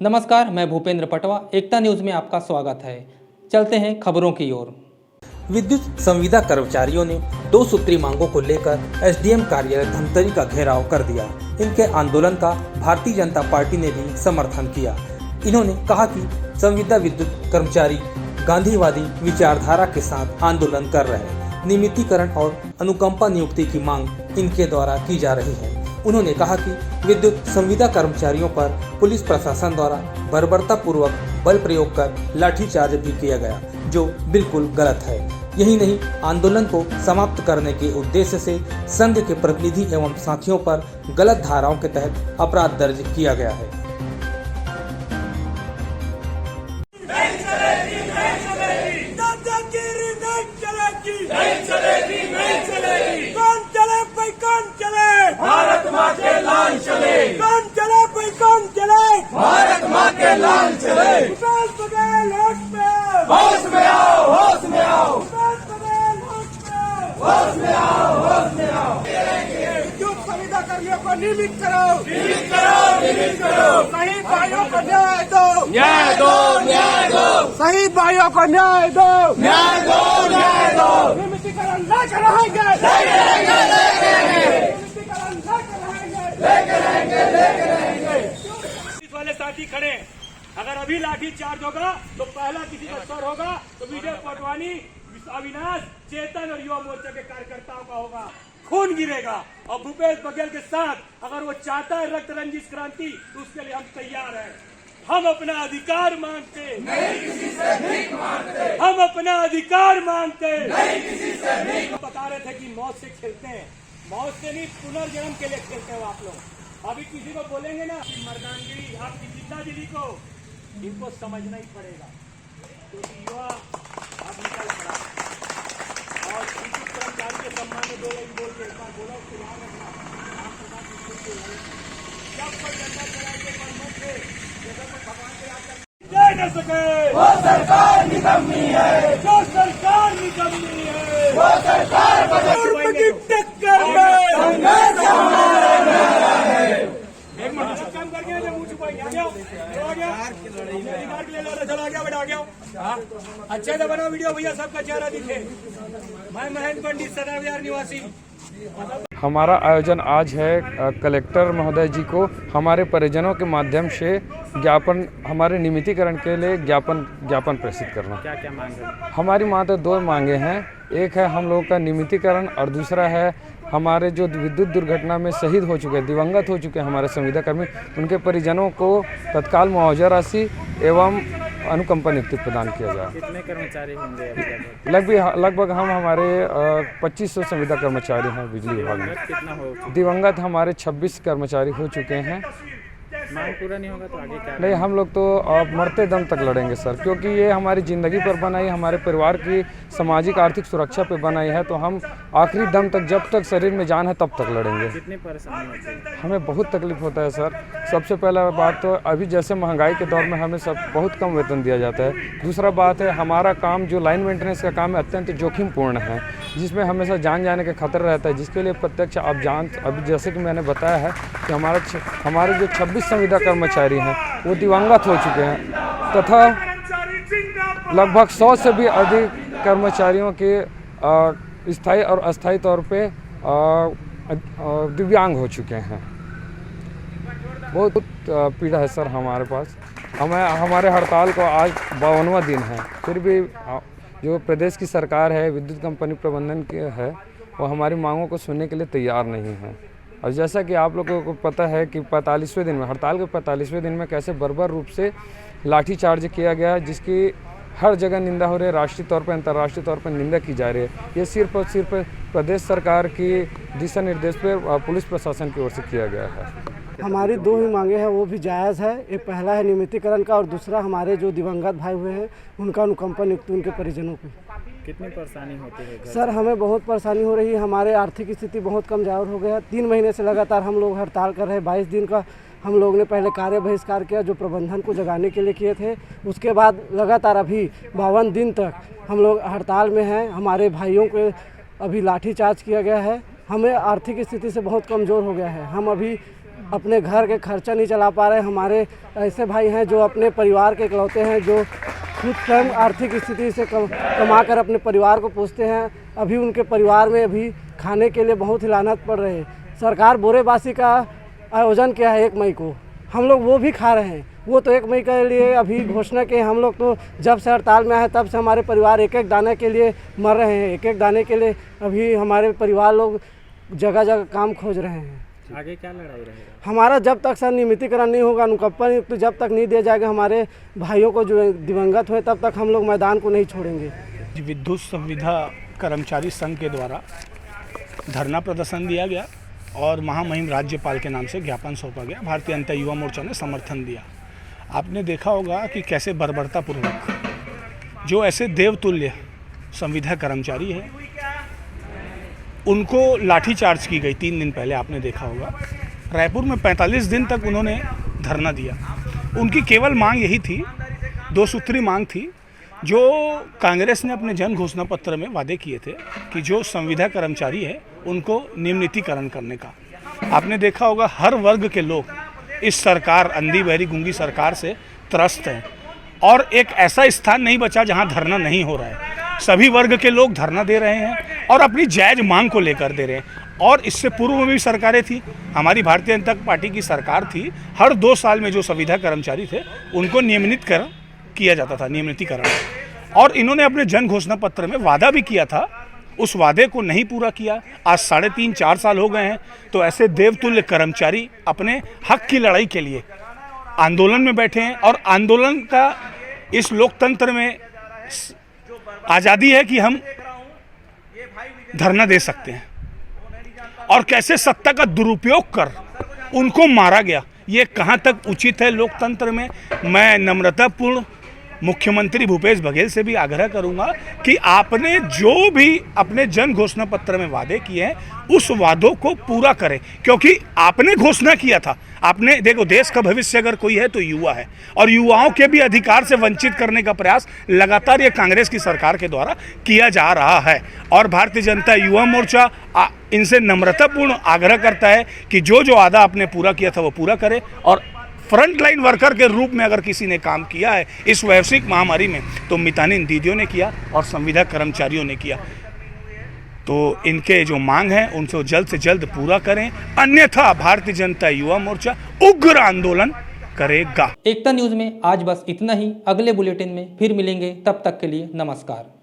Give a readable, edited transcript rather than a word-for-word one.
नमस्कार, मैं भूपेंद्र पटवा। एकता न्यूज़ में आपका स्वागत है। चलते हैं खबरों की ओर। विद्युत संविदा कर्मचारियों ने 2 सूत्री मांगों को लेकर एसडीएम कार्यालय धमतरी का घेराव कर दिया। इनके आंदोलन का भारतीय जनता पार्टी ने भी समर्थन किया। इन्होंने कहा कि संविदा विद्युत कर्मचारी गांधीवादी विचारधारा के साथ आंदोलन कर रहे हैं। नियमितीकरण और अनुकंपा नियुक्ति की मांग इनके द्वारा की जा रही है। उन्होंने कहा कि विद्युत संविदा कर्मचारियों पर पुलिस प्रशासन द्वारा बर्बरता पूर्वक बल प्रयोग कर लाठीचार्ज भी किया गया, जो बिल्कुल गलत है। यही नहीं, आंदोलन को समाप्त करने के उद्देश्य से संघ के प्रतिनिधि एवं साथियों पर गलत धाराओं के तहत अपराध दर्ज किया गया है। भारत माँ के लाल चले, कौन चले भाई कौन चले, भारत माँ के लाल चले। भूपेश बघेल होश में आओ, होश में आओ, होश में आओ। भूपेश बघेल होश में आओ, होश में आओ, होश में आओ। विद्युत संविदा कर्मियों को नियमित करो, नियमित करो, नियमित करो। शहीद भाइयों को न्याय दो, न्याय दो, न्याय दो। शहीद भाइयों को न्याय दो, न्याय दो, न्याय दो। नियमितीकरण लेकर रहेंगे, लेकर रहेंगे, लेकर रहेंगे। लेके रहेंगे, लेके रहेंगे। पुलिस वाले साथी खड़े, अगर अभी लाठी चार्ज होगा तो पहला किसी का सर होगा तो विजय पटवानी, अविनाश, चेतन और युवा मोर्चा के कार्यकर्ताओं का होगा। खून गिरेगा। और भूपेश बघेल के साथ अगर वो चाहता है रक्त रंजित क्रांति तो उसके लिए हम तैयार हैं। हम अपना अधिकार मांगते नहीं, किसी से भीख मांगते। हम अपना अधिकार मांगते नहीं, किसी से भीख। बता रहे थे कि मौत से खेलते हैं, मौत से नहीं पुनर्जन्म के लिए खेलते हो आप लोग। अभी किसी को बोलेंगे ना कि मर्दानगिरी आपकी जिंदा दिली को, इनको समझना ही पड़ेगा, क्योंकि युवा अब निकल पड़ा। और विद्युत कर्मचारी के सम्मान में 2 लाइन बोल के एक बार बोला, उसको याद रखना। आपके साथ जब कोई जनता चलाएंगे पर मत थे, जैसा कोई भगवान के याद दे न सके वो सरकार निकम्मी है, जो सरकार निकम्मी है वो सरकार की टक्कर में संघर्ष हमारा नारा है। एक मिनट काम कर गया, मुंह छुपाएंगे। आ गया, आ गया, अधिकार के लिए चला गया, बेटा आ गया। अच्छे से बना वीडियो भैया, सबका चेहरा दिखे। मैं महेंद्र पंडित, सदाविहार निवासी। हमारा आयोजन आज है कलेक्टर महोदय जी को हमारे परिजनों के माध्यम से ज्ञापन, हमारे नियमितीकरण के लिए ज्ञापन प्रेषित करना। क्या क्या मांग है? हमारी तो 2 मांगे हैं। एक है हम लोगों का नियमितीकरण और दूसरा है हमारे जो विद्युत दुर्घटना में शहीद हो चुके, दिवंगत हो चुके हमारे संविदा कर्मी, उनके परिजनों को तत्काल मुआवजा राशि एवं अनुकंपा नियुक्ति प्रदान किया जाए। कितने कर्मचारी होंगे? लगभग हमारे 2500 संविदा कर्मचारी हैं बिजली विभाग में। कितना हो? दिवंगत हमारे 26 कर्मचारी हो चुके हैं। मांग पूरा नहीं होगा तो आगे क्या? नहीं, हम लोग तो मरते दम तक लड़ेंगे सर, क्योंकि ये हमारी ज़िंदगी पर बनाई, हमारे परिवार की सामाजिक आर्थिक सुरक्षा पे बनाई है, तो हम आखिरी दम तक, जब तक शरीर में जान है तब तक लड़ेंगे। कितनी परेशानी होती है? हमें बहुत तकलीफ होता है सर। सबसे पहला बात तो अभी जैसे महंगाई के दौर में हमें बहुत कम वेतन दिया जाता है। दूसरा बात है हमारा काम जो लाइन मेंटेनेंस का काम है अत्यंत जोखिमपूर्ण है, जिसमें हमेशा जान जाने का खतरा रहता है, जिसके लिए प्रत्यक्ष अभी जैसे कि मैंने बताया है कि हमारे जो 26 संविदा कर्मचारी हैं वो दिवंगत हो चुके हैं, तथा लगभग 100 से भी अधिक कर्मचारियों के स्थायी और अस्थायी तौर पे दिव्यांग हो चुके हैं। बहुत पीड़ा है सर हमारे पास। हमारे हड़ताल को आज 52वां दिन है, फिर भी जो प्रदेश की सरकार है, विद्युत कंपनी प्रबंधन के है, वो हमारी मांगों को सुनने के लिए तैयार नहीं है। और जैसा कि आप लोगों को पता है कि 45वें दिन में, हड़ताल के 45वें दिन में कैसे बर्बर रूप से लाठीचार्ज किया गया, जिसकी हर जगह निंदा हो रही है। राष्ट्रीय तौर पर, अंतर्राष्ट्रीय तौर पर निंदा की जा रही है। ये सिर्फ और सिर्फ प्रदेश सरकार की दिशा निर्देश पर पुलिस प्रशासन की ओर से किया गया है। हमारी 2 ही मांगे हैं, वो भी जायज़ है। एक पहला है नियमितीकरण का और दूसरा हमारे जो दिवंगत भाई हुए हैं उनका अनुकंपा नियुक्ति उनके परिजनों पे। कितनी परेशानी होती है? सर हमें बहुत परेशानी हो रही है। हमारे आर्थिक स्थिति बहुत कमज़ोर हो गया। 3 महीने से लगातार हम लोग हड़ताल कर रहे हैं। 22 दिन का हम लोग ने पहले कार्य बहिष्कार किया, जो प्रबंधन को जगाने के लिए किए थे। उसके बाद लगातार अभी 52 दिन तक हम लोग हड़ताल में हैं। हमारे भाइयों को अभी लाठीचार्ज किया गया है। हमें आर्थिक स्थिति से बहुत कमज़ोर हो गया है। हम अभी अपने घर के खर्चा नहीं चला पा रहे। हमारे ऐसे भाई हैं जो अपने परिवार के इकलौते हैं, जो खुद स्वयं आर्थिक स्थिति से कमा कर अपने परिवार को पोसते हैं। अभी उनके परिवार में अभी खाने के लिए बहुत ही लानत पड़ रही है। सरकार बोरेबासी का आयोजन किया है 1 मई को, हम लोग वो भी खा रहे हैं। वो तो 1 मई के लिए अभी घोषणा के, हम लोग तो जब से हड़ताल में आए तब से हमारे परिवार एक एक दाने के लिए मर रहे हैं। एक एक दाने के लिए अभी हमारे परिवार लोग जगह जगह काम खोज रहे हैं। आगे क्या लड़ाई रहेगा? हमारा जब तक सर नियमितीकरण नहीं होगा, अनुकंपा नियुक्ति जब तक नहीं दिया जाएगा हमारे भाइयों को जो दिवंगत हुए, तब तक हम लोग मैदान को नहीं छोड़ेंगे। विद्युत संविदा कर्मचारी संघ के द्वारा धरना प्रदर्शन दिया गया और महामहिम राज्यपाल के नाम से ज्ञापन सौंपा गया। भारतीय जनता युवा मोर्चा ने समर्थन दिया। आपने देखा होगा कि कैसे बर्बरतापूर्वक जो ऐसे देवतुल्य संविदा कर्मचारी हैं उनको लाठीचार्ज की गई 3 दिन पहले। आपने देखा होगा रायपुर में 45 दिन तक उन्होंने धरना दिया। उनकी केवल मांग यही थी, 2 सूत्री मांग थी, जो कांग्रेस ने अपने जन घोषणा पत्र में वादे किए थे कि जो संविदा कर्मचारी है उनको नियमितीकरण करने का। आपने देखा होगा हर वर्ग के लोग इस सरकार, अंधी बहरी गूंगी सरकार से त्रस्त हैं और एक ऐसा स्थान नहीं बचा जहां धरना नहीं हो रहा है। सभी वर्ग के लोग धरना दे रहे हैं और अपनी जायज मांग को लेकर दे रहे हैं। और इससे पूर्व में भी सरकारें थी, हमारी भारतीय जनता पार्टी की सरकार थी। हर 2 साल में जो संविदा कर्मचारी थे उनको नियमितीकरण किया जाता था, नियमितीकरण। और इन्होंने अपने जन घोषणा पत्र में वादा भी किया था, उस वादे को नहीं पूरा किया। आज 3.5-4 साल हो गए हैं। तो ऐसे देवतुल्य कर्मचारी अपने हक की लड़ाई के लिए आंदोलन में बैठे हैं और आंदोलन का इस लोकतंत्र में आज़ादी है कि हम धरना दे सकते हैं। और कैसे सत्ता का दुरुपयोग कर उनको मारा गया, ये कहाँ तक उचित है लोकतंत्र में। मैं नम्रतापूर्ण मुख्यमंत्री भूपेश बघेल से भी आग्रह करूंगा कि आपने जो भी अपने जन घोषणा पत्र में वादे किए हैं उस वादों को पूरा करें, क्योंकि आपने घोषणा किया था। आपने देखो, देश का भविष्य अगर कोई है तो युवा है और युवाओं के भी अधिकार से वंचित करने का प्रयास लगातार ये कांग्रेस की सरकार के द्वारा किया जा रहा है। और भारतीय जनता युवा मोर्चा इनसे नम्रतापूर्ण आग्रह करता है कि जो जो वादा आपने पूरा किया था वो पूरा करें। और फ्रंट लाइन वर्कर के रूप में अगर किसी ने काम किया है इस वैश्विक महामारी में तो मितानिन दीदियों ने किया और संविदा कर्मचारियों ने किया। तो इनके जो मांग है उनको जल्द से जल्द पूरा करें, अन्यथा भारतीय जनता युवा मोर्चा उग्र आंदोलन करेगा। एकता न्यूज़ में आज बस इतना ही। अगले बुलेटिन में फिर मिलेंगे, तब तक के लिए नमस्कार।